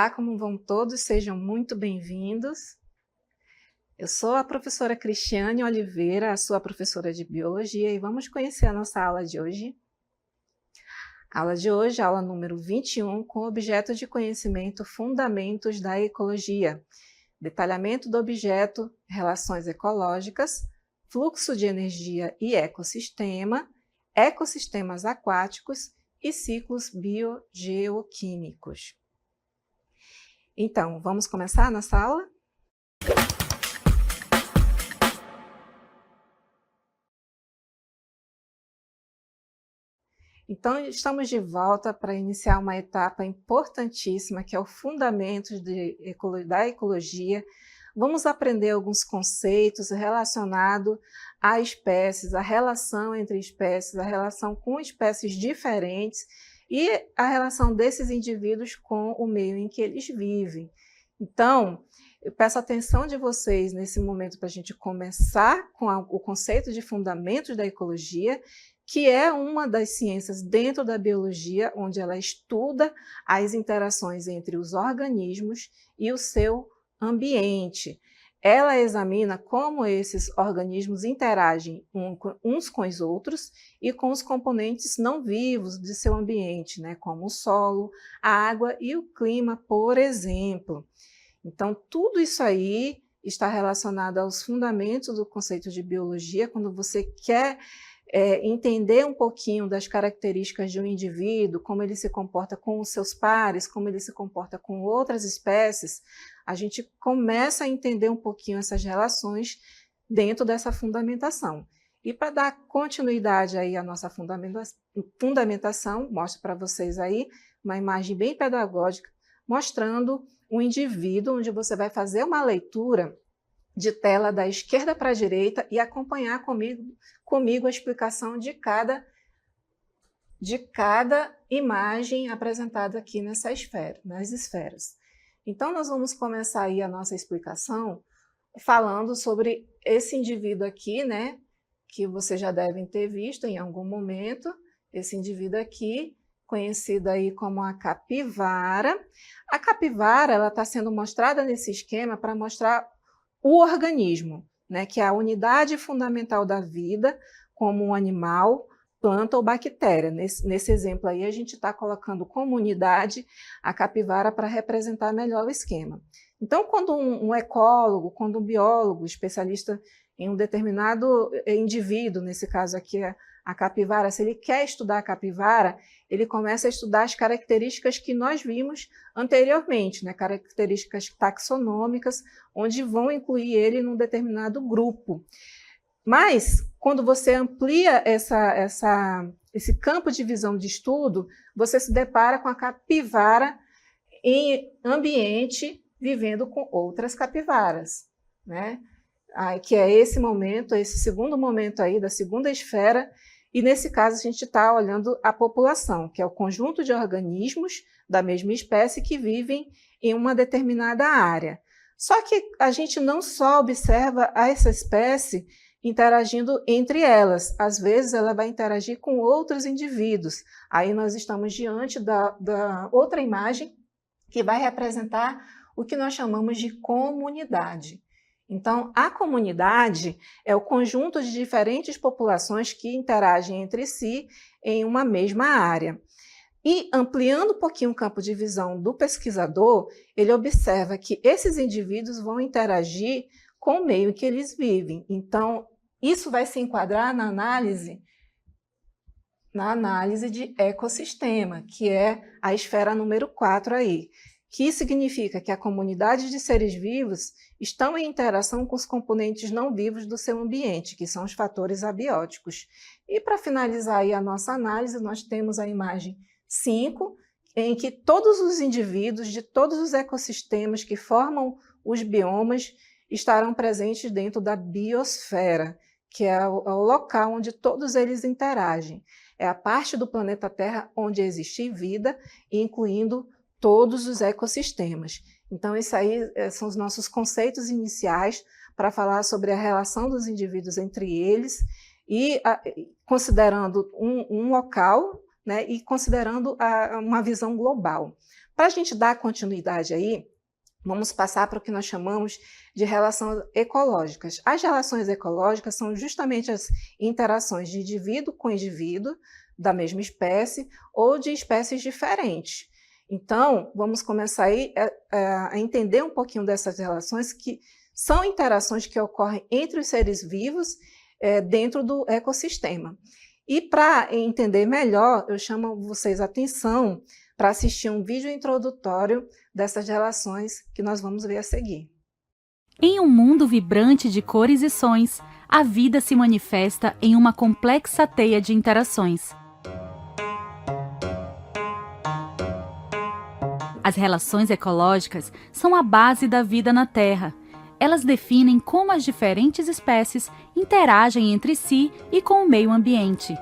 Olá, como vão todos? Sejam muito bem-vindos. Eu sou a professora Cristiane Oliveira, a sua professora de Biologia, e vamos conhecer a nossa aula de hoje. A aula de hoje, aula número 21, com objeto de conhecimento Fundamentos da Ecologia, detalhamento do objeto, relações ecológicas, fluxo de energia e ecossistema, ecossistemas aquáticos e ciclos biogeoquímicos. Então, vamos começar a nossa aula? Então, estamos de volta para iniciar uma etapa importantíssima, que é o Fundamentos da Ecologia. Vamos aprender alguns conceitos relacionados a espécies, a relação entre espécies, a relação com espécies diferentes e a relação desses indivíduos com o meio em que eles vivem. Então, eu peço a atenção de vocês nesse momento para a gente começar com o conceito de fundamentos da ecologia, que é uma das ciências dentro da biologia, onde ela estuda as interações entre os organismos e o seu ambiente. Ela examina como esses organismos interagem uns com os outros e com os componentes não vivos de seu ambiente, né, como o solo, a água e o clima, por exemplo. Então, tudo isso aí está relacionado aos fundamentos do conceito de biologia. Quando você quer entender um pouquinho das características de um indivíduo, como ele se comporta com os seus pares, como ele se comporta com outras espécies, a gente começa a entender um pouquinho essas relações dentro dessa fundamentação. E para dar continuidade aí à nossa fundamentação, mostro para vocês aí uma imagem bem pedagógica, mostrando um indivíduo, onde você vai fazer uma leitura de tela da esquerda para a direita e acompanhar comigo a explicação de cada imagem apresentada aqui nessa esfera, nas esferas. Então, nós vamos começar aí a nossa explicação falando sobre esse indivíduo aqui, né, que vocês já devem ter visto em algum momento, esse indivíduo aqui, conhecido aí como a capivara. A capivara, ela está sendo mostrada nesse esquema para mostrar o organismo, né, que é a unidade fundamental da vida, como um animal, planta ou bactéria. Nesse exemplo aí, a gente está colocando como unidade a capivara para representar melhor o esquema. Então, quando um ecólogo, quando um biólogo, especialista em um determinado indivíduo, nesse caso aqui é a capivara, se ele quer estudar a capivara, ele começa a estudar as características que nós vimos anteriormente, né? Características taxonômicas, onde vão incluir ele num determinado grupo. Mas, quando você amplia esse campo de visão de estudo, você se depara com a capivara em ambiente vivendo com outras capivaras, né? Que é esse momento, esse segundo momento aí da segunda esfera, e nesse caso a gente está olhando a população, que é o conjunto de organismos da mesma espécie que vivem em uma determinada área. Só que a gente não só observa essa espécie interagindo entre elas, às vezes ela vai interagir com outros indivíduos. Aí nós estamos diante da outra imagem que vai representar o que nós chamamos de comunidade. Então, a comunidade é o conjunto de diferentes populações que interagem entre si em uma mesma área. E, ampliando um pouquinho o campo de visão do pesquisador, ele observa que esses indivíduos vão interagir com o meio em que eles vivem. Então, isso vai se enquadrar na análise de ecossistema, que é a esfera número 4 aí, que significa que a comunidade de seres vivos estão em interação com os componentes não vivos do seu ambiente, que são os fatores abióticos. E para finalizar aí a nossa análise, nós temos a imagem 5, em que todos os indivíduos de todos os ecossistemas que formam os biomas estarão presentes dentro da biosfera, que é o local onde todos eles interagem. É a parte do planeta Terra onde existe vida, incluindo todos os ecossistemas. Então, isso aí são os nossos conceitos iniciais para falar sobre a relação dos indivíduos entre eles e considerando um local, né, e considerando uma visão global. Para a gente dar continuidade aí, vamos passar para o que nós chamamos de relações ecológicas. As relações ecológicas são justamente as interações de indivíduo com indivíduo da mesma espécie ou de espécies diferentes. Então, vamos começar aí a entender um pouquinho dessas relações, que são interações que ocorrem entre os seres vivos dentro do ecossistema. E para entender melhor, eu chamo vocês a atenção para assistir um vídeo introdutório dessas relações que nós vamos ver a seguir. Em um mundo vibrante de cores e sons, a vida se manifesta em uma complexa teia de interações. As relações ecológicas são a base da vida na Terra. Elas definem como as diferentes espécies interagem entre si e com o meio ambiente.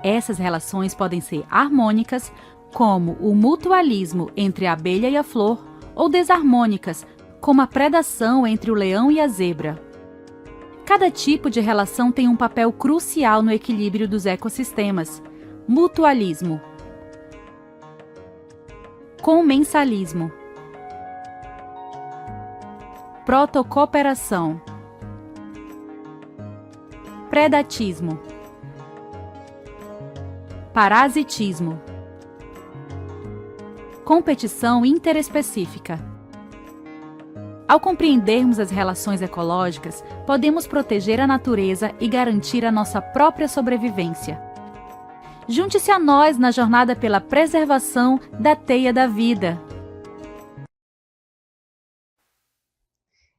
Essas relações podem ser harmônicas, como o mutualismo entre a abelha e a flor, ou desarmônicas, como a predação entre o leão e a zebra. Cada tipo de relação tem um papel crucial no equilíbrio dos ecossistemas. Mutualismo. Comensalismo. Protocooperação. Predatismo. Parasitismo. Competição interespecífica. Ao compreendermos as relações ecológicas, podemos proteger a natureza e garantir a nossa própria sobrevivência. Junte-se a nós na jornada pela preservação da teia da vida.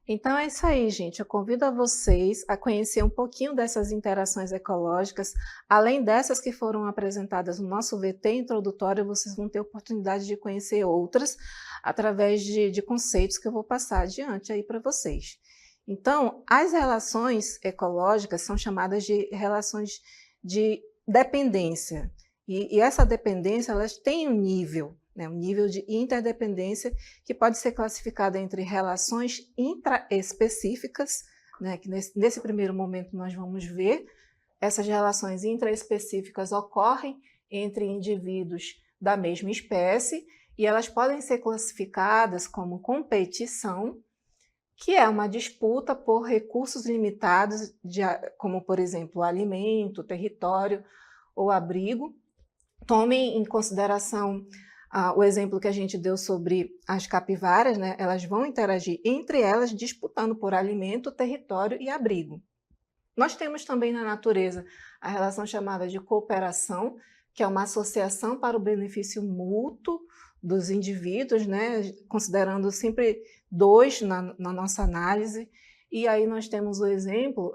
Então é isso aí, gente. Eu convido a vocês a conhecer um pouquinho dessas interações ecológicas. Além dessas que foram apresentadas no nosso VT introdutório, vocês vão ter oportunidade de conhecer outras através de conceitos que eu vou passar adiante aí para vocês. Então, as relações ecológicas são chamadas de relações de dependência. E essa dependência, elas têm um nível de interdependência que pode ser classificada entre relações intraespecíficas, que nesse primeiro momento nós vamos ver. Essas relações intraespecíficas ocorrem entre indivíduos da mesma espécie e elas podem ser classificadas como competição, que é uma disputa por recursos limitados, como, por exemplo, alimento, território ou abrigo. Tomem em consideração o exemplo que a gente deu sobre as capivaras, elas vão interagir entre elas, disputando por alimento, território e abrigo. Nós temos também na natureza a relação chamada de cooperação, que é uma associação para o benefício mútuo dos indivíduos, considerando sempre dois na nossa análise. E aí nós temos o exemplo,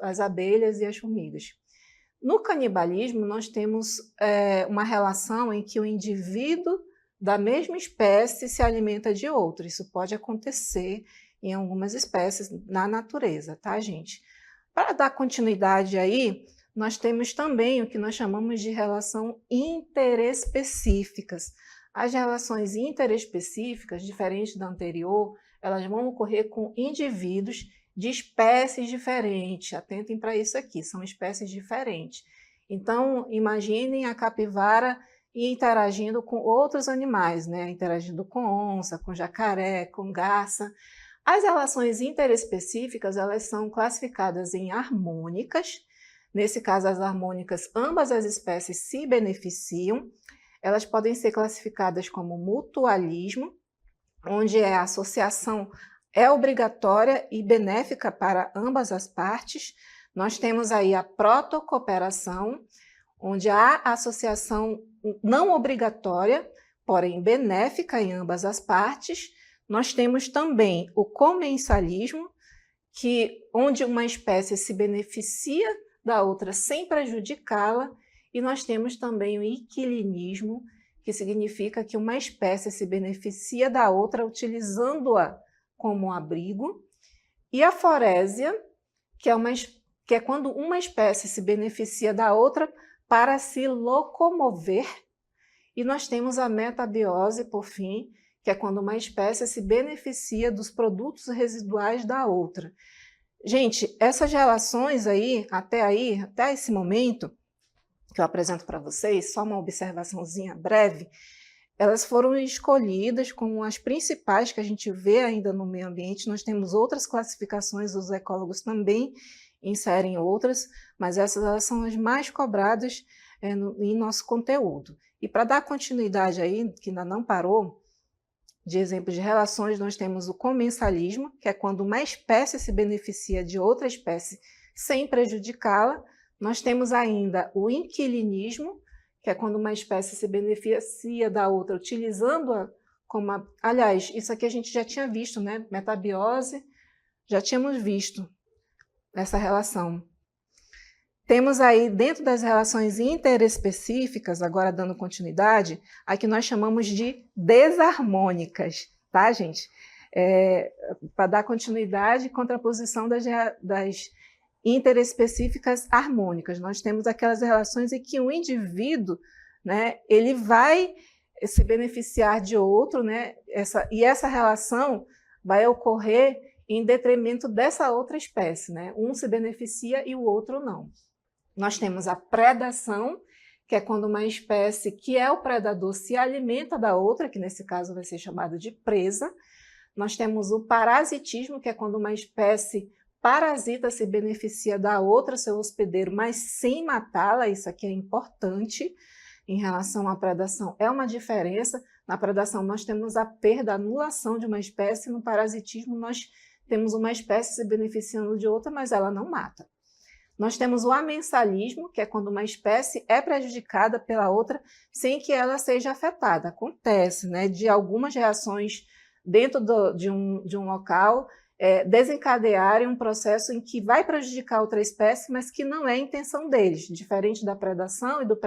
as abelhas e as formigas. No canibalismo, nós temos uma relação em que o indivíduo da mesma espécie se alimenta de outro. Isso pode acontecer em algumas espécies na natureza, tá, gente? Para dar continuidade aí, nós temos também o que nós chamamos de relação interespecíficas. As relações interespecíficas, diferentes da anterior, elas vão ocorrer com indivíduos de espécies diferentes. Atentem para isso aqui, são espécies diferentes. Então, imaginem a capivara interagindo com outros animais, interagindo com onça, com jacaré, com garça. As relações interespecíficas, elas são classificadas em harmônicas. Nesse caso, as harmônicas, ambas as espécies se beneficiam. Elas podem ser classificadas como mutualismo, onde a associação é obrigatória e benéfica para ambas as partes. Nós temos aí a protocooperação, onde há associação não obrigatória, porém benéfica em ambas as partes. Nós temos também o comensalismo, onde uma espécie se beneficia da outra sem prejudicá-la, e nós temos também o inquilinismo, que significa que uma espécie se beneficia da outra utilizando-a como abrigo, e a forésia, que é quando uma espécie se beneficia da outra para se locomover, e nós temos a metabiose, por fim, que é quando uma espécie se beneficia dos produtos residuais da outra. Gente, essas relações até esse momento, que eu apresento para vocês, só uma observaçãozinha breve, elas foram escolhidas como as principais que a gente vê ainda no meio ambiente. Nós temos outras classificações, os ecólogos também inserem outras, mas essas elas são as mais cobradas em nosso conteúdo. E para dar continuidade aí, que ainda não parou, de exemplo de relações, nós temos o comensalismo, que é quando uma espécie se beneficia de outra espécie sem prejudicá-la. Nós temos ainda o inquilinismo, que é quando uma espécie se beneficia da outra utilizando-a como... Aliás, isso aqui a gente já tinha visto, né? Metabiose, já tínhamos visto essa relação. Temos aí, dentro das relações interespecíficas, agora dando continuidade, a que nós chamamos de desarmônicas, tá, gente? Para dar continuidade e contraposição das interespecíficas harmônicas. Nós temos aquelas relações em que um indivíduo, né, ele vai se beneficiar de outro, né, e essa relação vai ocorrer em detrimento dessa outra espécie, né? Um se beneficia e o outro não. Nós temos a predação, que é quando uma espécie que é o predador se alimenta da outra, que nesse caso vai ser chamada de presa. Nós temos o parasitismo, que é quando uma espécie parasita se beneficia da outra, seu hospedeiro, mas sem matá-la. Isso aqui é importante em relação à predação. É uma diferença. Na predação nós temos a perda, a anulação de uma espécie. No parasitismo nós temos uma espécie se beneficiando de outra, mas ela não mata. Nós temos o amensalismo, que é quando uma espécie é prejudicada pela outra sem que ela seja afetada. Acontece, né, de algumas reações dentro de um local desencadearem um processo em que vai prejudicar outra espécie, mas que não é a intenção deles, diferente da predação e do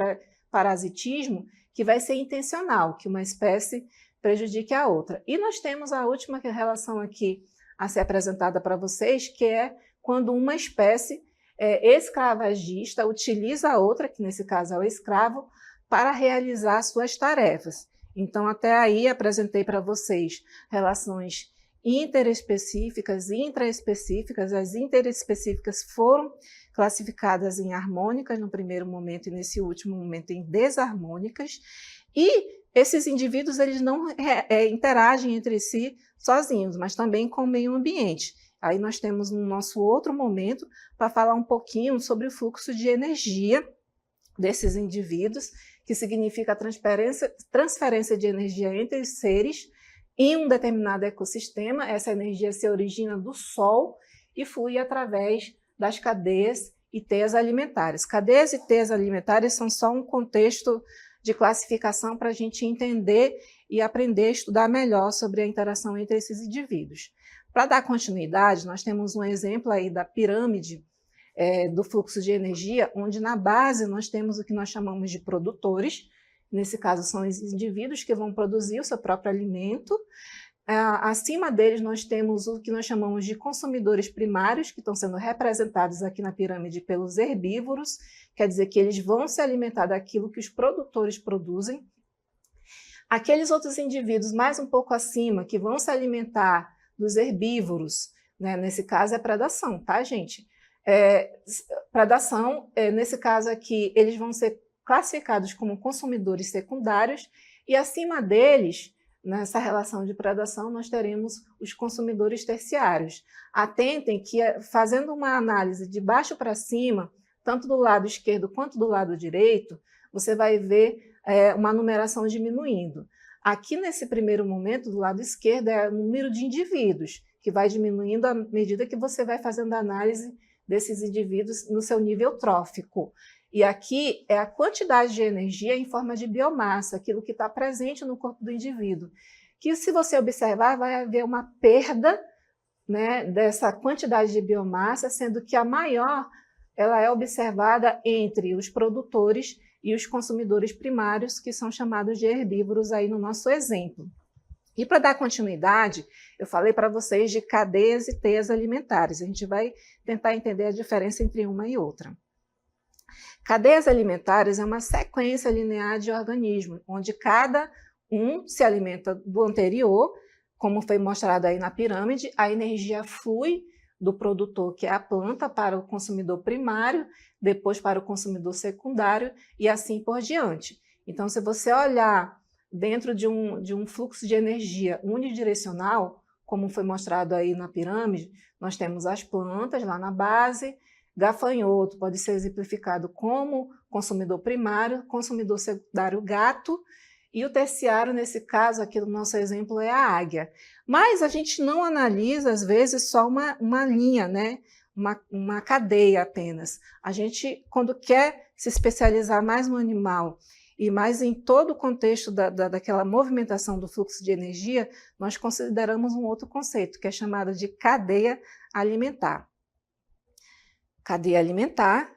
parasitismo, que vai ser intencional, que uma espécie prejudique a outra. E nós temos a última relação aqui a ser apresentada para vocês, que é quando uma espécie escravagista utiliza a outra, que nesse caso é o escravo, para realizar suas tarefas. Então, até aí, apresentei para vocês relações interespecíficas e intraespecíficas. As interespecíficas foram classificadas em harmônicas no primeiro momento e nesse último momento em desarmônicas. E esses indivíduos eles não interagem entre si sozinhos, mas também com o meio ambiente. Aí nós temos no nosso outro momento para falar um pouquinho sobre o fluxo de energia desses indivíduos, que significa a transferência de energia entre os seres em um determinado ecossistema. Essa energia se origina do Sol e flui através das cadeias e teias alimentares. Cadeias e teias alimentares são só um contexto de classificação para a gente entender e aprender a estudar melhor sobre a interação entre esses indivíduos. Para dar continuidade, nós temos um exemplo aí da pirâmide do fluxo de energia, onde na base nós temos o que nós chamamos de produtores. Nesse caso são os indivíduos que vão produzir o seu próprio alimento. Acima deles nós temos o que nós chamamos de consumidores primários, que estão sendo representados aqui na pirâmide pelos herbívoros, quer dizer que eles vão se alimentar daquilo que os produtores produzem. Aqueles outros indivíduos mais um pouco acima, que vão se alimentar dos herbívoros, né? Nesse caso é predação, tá, gente? Predação, nesse caso aqui, eles vão ser classificados como consumidores secundários, e acima deles, nessa relação de predação, nós teremos os consumidores terciários. Atentem que, fazendo uma análise de baixo para cima, tanto do lado esquerdo quanto do lado direito, você vai ver uma numeração diminuindo. Aqui, nesse primeiro momento, do lado esquerdo, é o número de indivíduos, que vai diminuindo à medida que você vai fazendo a análise desses indivíduos no seu nível trófico. E aqui é a quantidade de energia em forma de biomassa, aquilo que está presente no corpo do indivíduo. Que, se você observar, vai haver uma perda, né, dessa quantidade de biomassa, sendo que a maior ela é observada entre os produtores e os consumidores primários, que são chamados de herbívoros aí no nosso exemplo. E para dar continuidade, eu falei para vocês de cadeias e teias alimentares. A gente vai tentar entender a diferença entre uma e outra. Cadeias alimentares é uma sequência linear de organismos, onde cada um se alimenta do anterior, como foi mostrado aí na pirâmide. A energia flui do produtor, que é a planta, para o consumidor primário, depois para o consumidor secundário e assim por diante. Então, se você olhar dentro de um fluxo de energia unidirecional, como foi mostrado aí na pirâmide, nós temos as plantas lá na base, gafanhoto pode ser exemplificado como consumidor primário, consumidor secundário gato, e o terciário, nesse caso aqui no nosso exemplo, é a águia. Mas a gente não analisa, às vezes, só uma linha, né? Uma cadeia apenas. A gente, quando quer se especializar mais no animal e mais em todo o contexto daquela movimentação do fluxo de energia, nós consideramos um outro conceito, que é chamado de cadeia alimentar. Cadeia alimentar,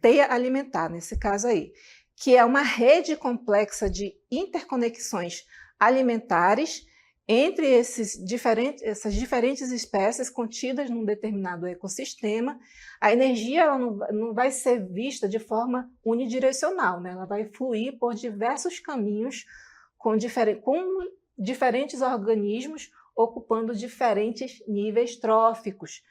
teia alimentar, nesse caso aí, que é uma rede complexa de interconexões alimentares entre essas diferentes espécies contidas num determinado ecossistema. A energia ela não vai ser vista de forma unidirecional, né? Ela vai fluir por diversos caminhos com diferentes organismos ocupando diferentes níveis tróficos.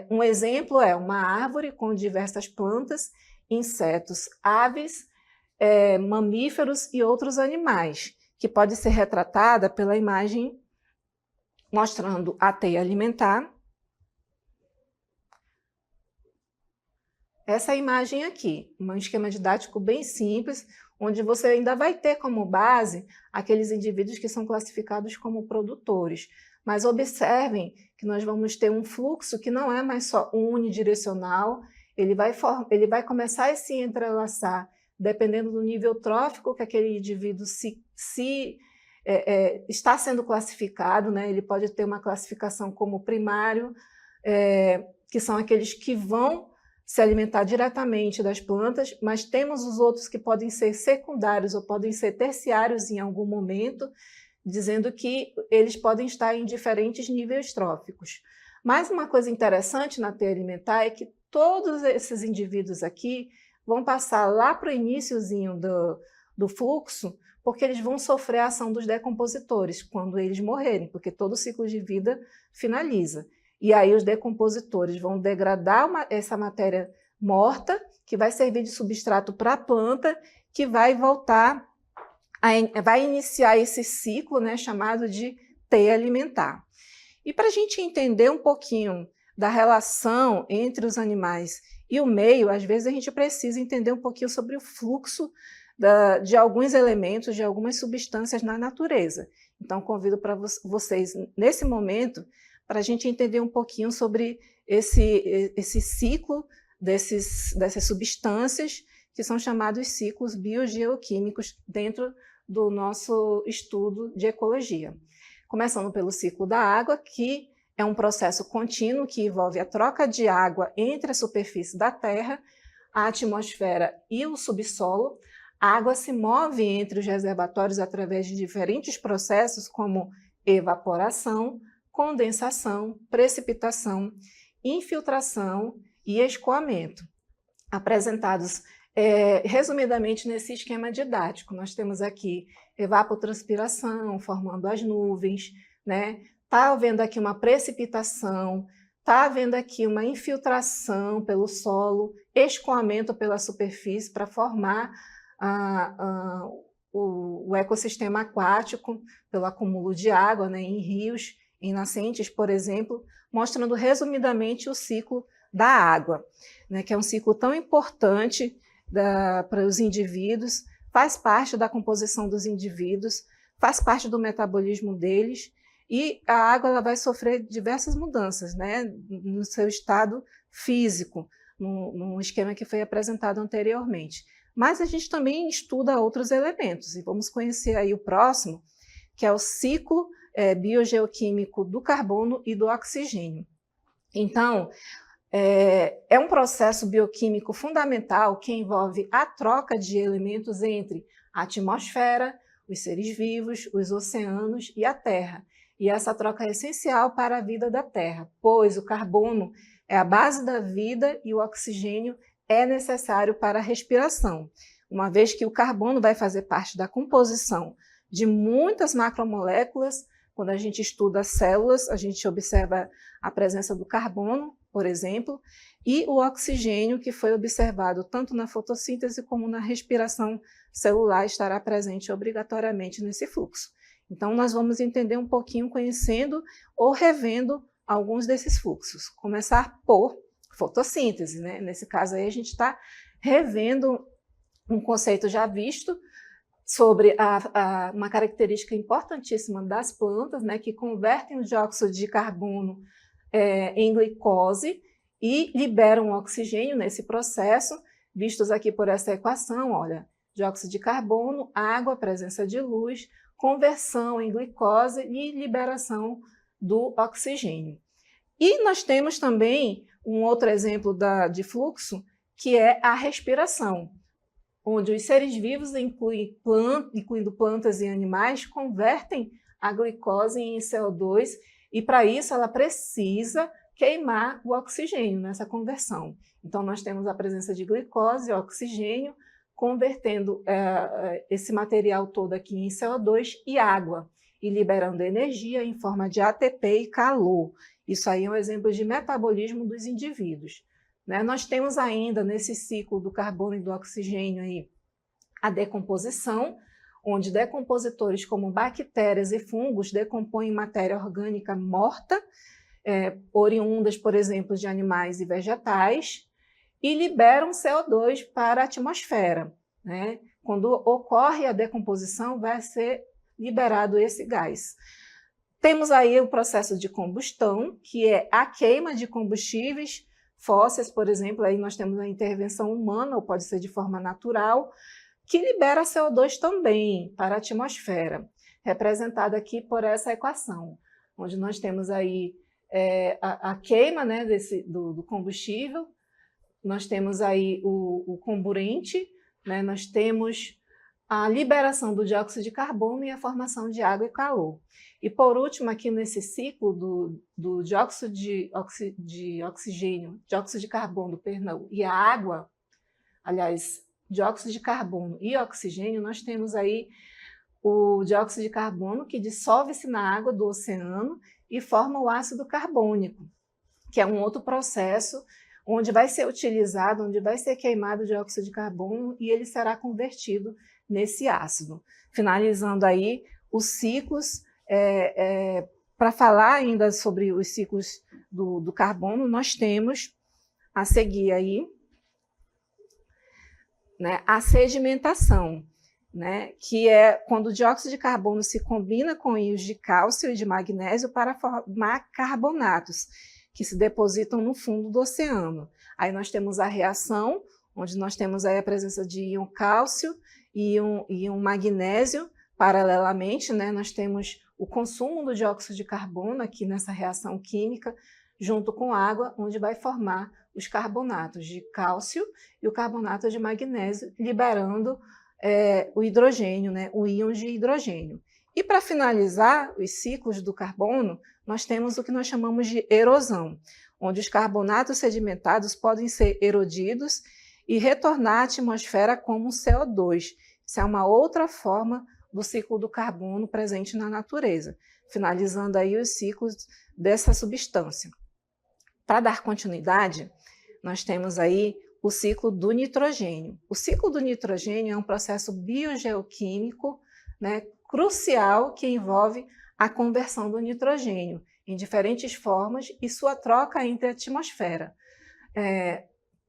Um exemplo é uma árvore com diversas plantas, insetos, aves, mamíferos e outros animais, que pode ser retratada pela imagem mostrando a teia alimentar. Essa imagem aqui, um esquema didático bem simples, onde você ainda vai ter como base aqueles indivíduos que são classificados como produtores. Mas observem que nós vamos ter um fluxo que não é mais só unidirecional, ele vai começar a se entrelaçar dependendo do nível trófico que aquele indivíduo está sendo classificado, né? Ele pode ter uma classificação como primário, que são aqueles que vão se alimentar diretamente das plantas, mas temos os outros que podem ser secundários ou podem ser terciários em algum momento, dizendo que eles podem estar em diferentes níveis tróficos. Mas uma coisa interessante na teia alimentar é que todos esses indivíduos aqui vão passar lá para o iniciozinho do fluxo, porque eles vão sofrer a ação dos decompositores quando eles morrerem, porque todo o ciclo de vida finaliza. E aí os decompositores vão degradar essa matéria morta, que vai servir de substrato para a planta, que vai vai iniciar esse ciclo, né, chamado de teia alimentar. E para a gente entender um pouquinho da relação entre os animais e o meio, às vezes a gente precisa entender um pouquinho sobre o fluxo de alguns elementos, de algumas substâncias na natureza. Então, convido para vocês, nesse momento, para a gente entender um pouquinho sobre esse ciclo dessas substâncias, que são chamados ciclos biogeoquímicos dentro do nosso estudo de ecologia. Começando pelo ciclo da água, que é um processo contínuo que envolve a troca de água entre a superfície da Terra, a atmosfera e o subsolo. A água se move entre os reservatórios através de diferentes processos, como evaporação, condensação, precipitação, infiltração e escoamento, apresentados resumidamente nesse esquema didático. Nós temos aqui evapotranspiração, formando as nuvens, né? Está havendo aqui uma precipitação, está havendo aqui uma infiltração pelo solo, escoamento pela superfície para formar o ecossistema aquático pelo acúmulo de água, né, em rios, em nascentes, por exemplo, mostrando resumidamente o ciclo da água, né, que é um ciclo tão importante para os indivíduos, faz parte da composição dos indivíduos, faz parte do metabolismo deles, e a água ela vai sofrer diversas mudanças, né, no seu estado físico, no esquema que foi apresentado anteriormente. Mas a gente também estuda outros elementos, e vamos conhecer aí o próximo, que é o ciclo biogeoquímico do carbono e do oxigênio. Então, é um processo bioquímico fundamental que envolve a troca de elementos entre a atmosfera, os seres vivos, os oceanos e a Terra. E essa troca é essencial para a vida da Terra, pois o carbono é a base da vida e o oxigênio é necessário para a respiração, uma vez que o carbono vai fazer parte da composição de muitas macromoléculas Quando a gente estuda células, a gente observa a presença do carbono, por exemplo, e o oxigênio, que foi observado tanto na fotossíntese como na respiração celular, estará presente obrigatoriamente nesse fluxo. Então, nós vamos entender um pouquinho conhecendo ou revendo alguns desses fluxos. Começar por fotossíntese, né? Nesse caso aí, a gente está revendo um conceito já visto sobre uma característica importantíssima das plantas, né, que convertem o dióxido de carbono em glicose e liberam oxigênio nesse processo, vistos aqui por essa equação, olha, dióxido de carbono, água, presença de luz, conversão em glicose e liberação do oxigênio. E nós temos também um outro exemplo de fluxo, que é a respiração, onde os seres vivos, incluindo plantas e animais, convertem a glicose em CO2 e, para isso, ela precisa queimar o oxigênio nessa conversão. Então, nós temos a presença de glicose e oxigênio, convertendo esse material todo aqui em CO2 e água, e liberando energia em forma de ATP e calor. Isso aí é um exemplo de metabolismo dos indivíduos. Né? Nós temos ainda, nesse ciclo do carbono e do oxigênio, aí, a decomposição, onde decompositores como bactérias e fungos decompõem matéria orgânica morta, oriundas, por exemplo, de animais e vegetais, e liberam CO2 para a atmosfera. Né? Quando ocorre a decomposição, vai ser liberado esse gás. Temos aí o processo de combustão, que é a queima de combustíveis fósseis, por exemplo, aí nós temos a intervenção humana, ou pode ser de forma natural, que libera CO2 também para a atmosfera, representada aqui por essa equação, onde nós temos aí a queima, né, do combustível, nós temos aí o comburente, né, nós temos a liberação do dióxido de carbono e a formação de água e calor. E, por último, aqui nesse ciclo do dióxido de oxigênio, dióxido de carbono, perdão, e a água, aliás, dióxido de carbono e oxigênio, nós temos aí o dióxido de carbono que dissolve-se na água do oceano e forma o ácido carbônico, que é um outro processo onde vai ser utilizado, onde vai ser queimado o dióxido de carbono e ele será convertido nesse ácido. Finalizando aí os ciclos, para falar ainda sobre os ciclos do carbono, nós temos a seguir aí, né, a sedimentação, né, que é quando o dióxido de carbono se combina com íons de cálcio e de magnésio para formar carbonatos, que se depositam no fundo do oceano. Aí nós temos a reação, onde nós temos aí a presença de íon cálcio e um magnésio, paralelamente, né, nós temos o consumo do dióxido de carbono aqui nessa reação química, junto com água, onde vai formar os carbonatos de cálcio e o carbonato de magnésio, liberando o hidrogênio, né, o íon de hidrogênio. E para finalizar os ciclos do carbono, nós temos o que nós chamamos de erosão, onde os carbonatos sedimentados podem ser erodidos e retornar à atmosfera como CO2. Isso é uma outra forma do ciclo do carbono presente na natureza, finalizando aí os ciclos dessa substância. Para dar continuidade, nós temos aí o ciclo do nitrogênio. O ciclo do nitrogênio é um processo biogeoquímico, né, crucial que envolve a conversão do nitrogênio em diferentes formas e sua troca entre a atmosfera.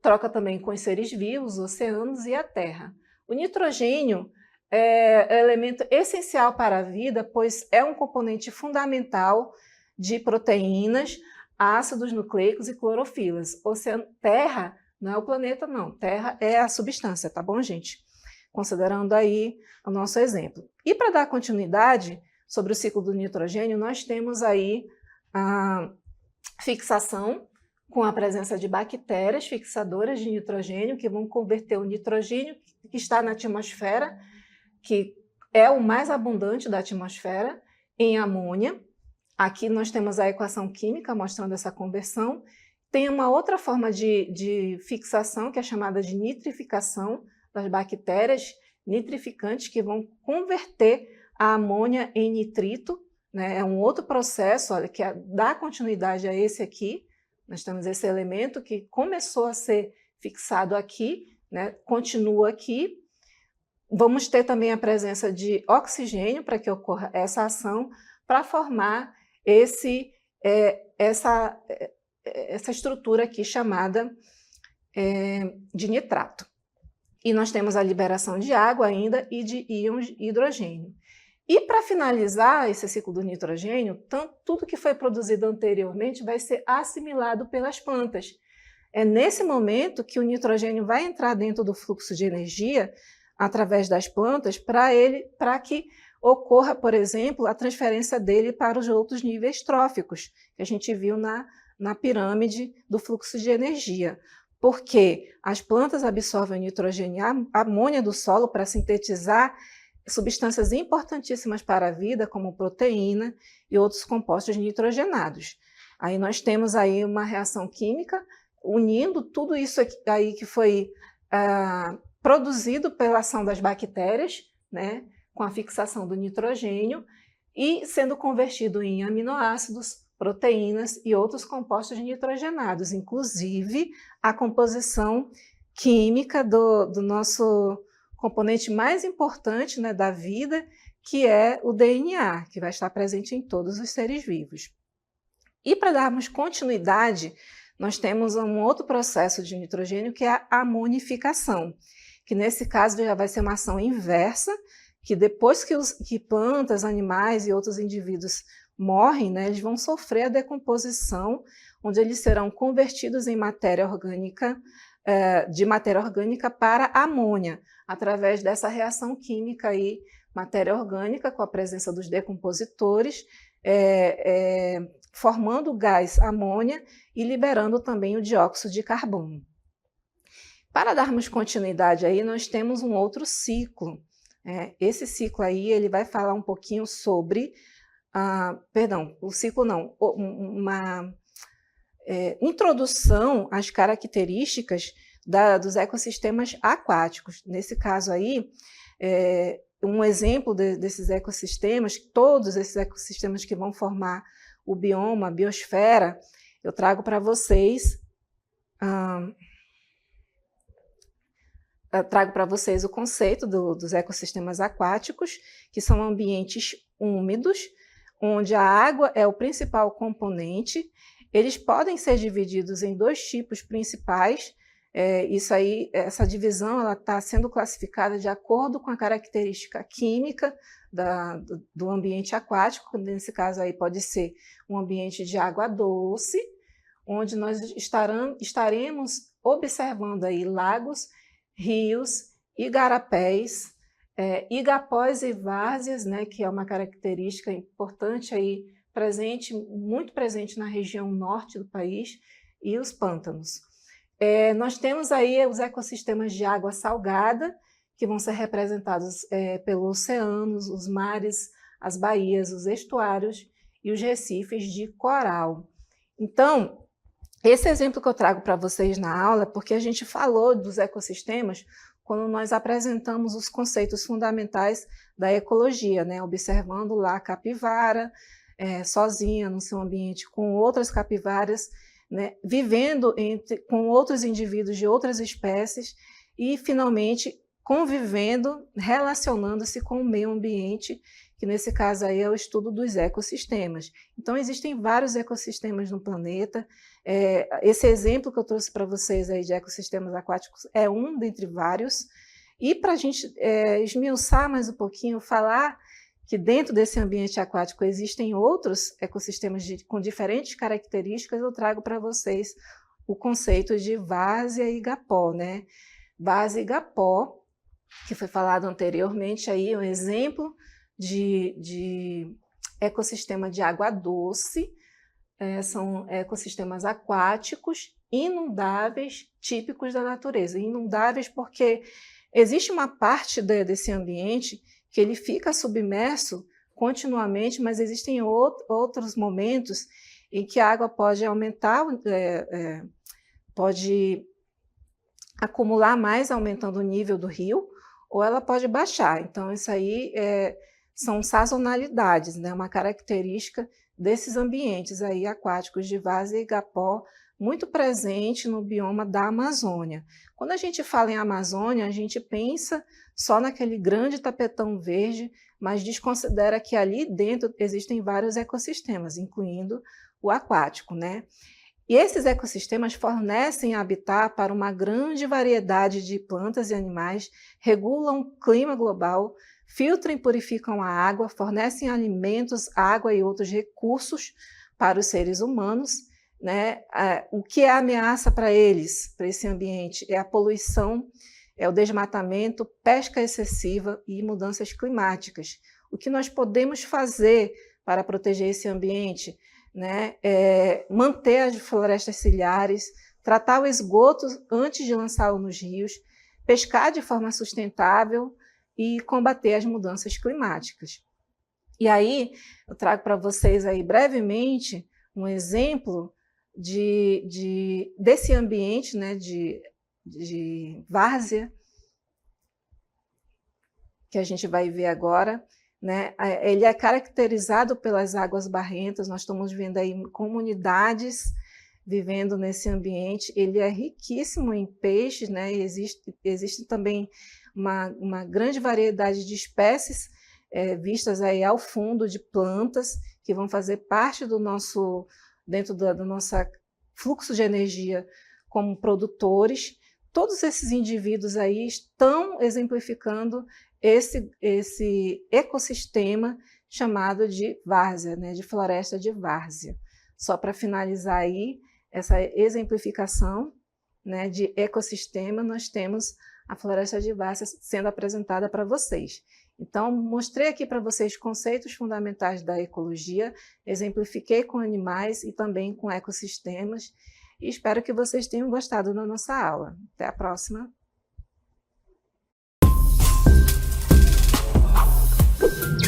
Troca também com os seres vivos, os oceanos e a Terra. O nitrogênio é elemento essencial para a vida, pois é um componente fundamental de proteínas, ácidos nucleicos e clorofilas. Terra não é o planeta, não. Terra é a substância, tá bom, gente? Considerando aí o nosso exemplo. E para dar continuidade sobre o ciclo do nitrogênio, nós temos aí a fixação com a presença de bactérias fixadoras de nitrogênio, que vão converter o nitrogênio que está na atmosfera, que é o mais abundante da atmosfera, em amônia. Aqui nós temos a equação química mostrando essa conversão. Tem uma outra forma de fixação, que é chamada de nitrificação das bactérias nitrificantes, que vão converter a amônia em nitrito, né? É um outro processo, olha, que dá continuidade a esse aqui. Nós temos esse elemento que começou a ser fixado aqui, né? Continua aqui. Vamos ter também a presença de oxigênio para que ocorra essa ação, para formar essa estrutura aqui chamada de nitrato. E nós temos a liberação de água ainda e de íons de hidrogênio. E para finalizar esse ciclo do nitrogênio, tudo que foi produzido anteriormente vai ser assimilado pelas plantas. É nesse momento que o nitrogênio vai entrar dentro do fluxo de energia através das plantas para que ocorra, por exemplo, a transferência dele para os outros níveis tróficos, que a gente viu na pirâmide do fluxo de energia. Porque as plantas absorvem o nitrogênio e a amônia do solo para sintetizar substâncias importantíssimas para a vida, como proteína e outros compostos nitrogenados. Aí nós temos aí uma reação química unindo tudo isso aí que foi produzido pela ação das bactérias, né, com a fixação do nitrogênio, e sendo convertido em aminoácidos, proteínas e outros compostos nitrogenados, inclusive a composição química do nosso componente mais importante, né, da vida, que é o DNA, que vai estar presente em todos os seres vivos. E para darmos continuidade, nós temos um outro processo de nitrogênio, que é a amonificação, que nesse caso já vai ser uma ação inversa, que depois que plantas, animais e outros indivíduos morrem, né, eles vão sofrer a decomposição, onde eles serão convertidos em matéria orgânica, de matéria orgânica para amônia, através dessa reação química aí, matéria orgânica com a presença dos decompositores, formando o gás amônia e liberando também o dióxido de carbono. Para darmos continuidade aí, nós temos um outro ciclo. Esse ciclo aí, ele vai falar um pouquinho sobre, o ciclo não, uma introdução às características dos ecossistemas aquáticos. Nesse caso aí, um exemplo desses ecossistemas, todos esses ecossistemas que vão formar o bioma, a biosfera, eu trago para vocês o conceito dos ecossistemas aquáticos, que são ambientes úmidos, onde a água é o principal componente. Eles podem ser divididos em dois tipos principais. Essa divisão está sendo classificada de acordo com a característica química do ambiente aquático. Nesse caso aí pode ser um ambiente de água doce, onde nós estaremos observando aí lagos, rios, igarapés, igapós e várzeas, né, que é uma característica importante aí, muito presente na região norte do país, e os pântanos. Nós temos aí os ecossistemas de água salgada, que vão ser representados pelos oceanos, os mares, as baías, os estuários e os recifes de coral. Então, esse exemplo que eu trago para vocês na aula, porque a gente falou dos ecossistemas quando nós apresentamos os conceitos fundamentais da ecologia, né? Observando lá a capivara, sozinha no seu ambiente com outras capivaras, né? Vivendo com outros indivíduos de outras espécies e, finalmente, convivendo, relacionando-se com o meio ambiente, que nesse caso aí é o estudo dos ecossistemas. Então, existem vários ecossistemas no planeta. Esse exemplo que eu trouxe para vocês aí de ecossistemas aquáticos é um dentre vários. E para a gente esmiuçar mais um pouquinho, falar que dentro desse ambiente aquático existem outros ecossistemas com diferentes características, eu trago para vocês o conceito de várzea e igapó, né? Várzea e igapó, que foi falado anteriormente, aí, um exemplo de ecossistema de água doce, são ecossistemas aquáticos inundáveis, típicos da natureza. Inundáveis porque existe uma parte desse ambiente que ele fica submerso continuamente, mas existem outros momentos em que a água pode aumentar, pode acumular mais, aumentando o nível do rio, ou ela pode baixar. Então, isso aí são sazonalidades, né? Uma característica desses ambientes aí aquáticos de várzea e igapó, muito presente no bioma da Amazônia. Quando a gente fala em Amazônia, a gente pensa só naquele grande tapetão verde, mas desconsidera que ali dentro existem vários ecossistemas, incluindo o aquático, né? E esses ecossistemas fornecem habitat para uma grande variedade de plantas e animais, regulam o clima global, filtram e purificam a água, fornecem alimentos, água e outros recursos para os seres humanos, né? O que é ameaça para eles, para esse ambiente? É a poluição, é o desmatamento, pesca excessiva e mudanças climáticas. O que nós podemos fazer para proteger esse ambiente? Né? Manter as florestas ciliares, tratar o esgoto antes de lançá-lo nos rios, pescar de forma sustentável e combater as mudanças climáticas. E aí, eu trago para vocês aí brevemente um exemplo desse ambiente, né, de várzea, que a gente vai ver agora, né? Ele é caracterizado pelas águas barrentas, nós estamos vendo aí comunidades vivendo nesse ambiente, ele é riquíssimo em peixes, né? Existe também uma grande variedade de espécies vistas aí ao fundo, de plantas, que vão fazer parte dentro do nosso fluxo de energia como produtores. Todos esses indivíduos aí estão exemplificando esse ecossistema chamado de várzea, né, de floresta de várzea. Só para finalizar aí essa exemplificação, né, de ecossistema, nós temos a floresta de várzea sendo apresentada para vocês. Então, mostrei aqui para vocês conceitos fundamentais da ecologia, exemplifiquei com animais e também com ecossistemas, e espero que vocês tenham gostado da nossa aula. Até a próxima! You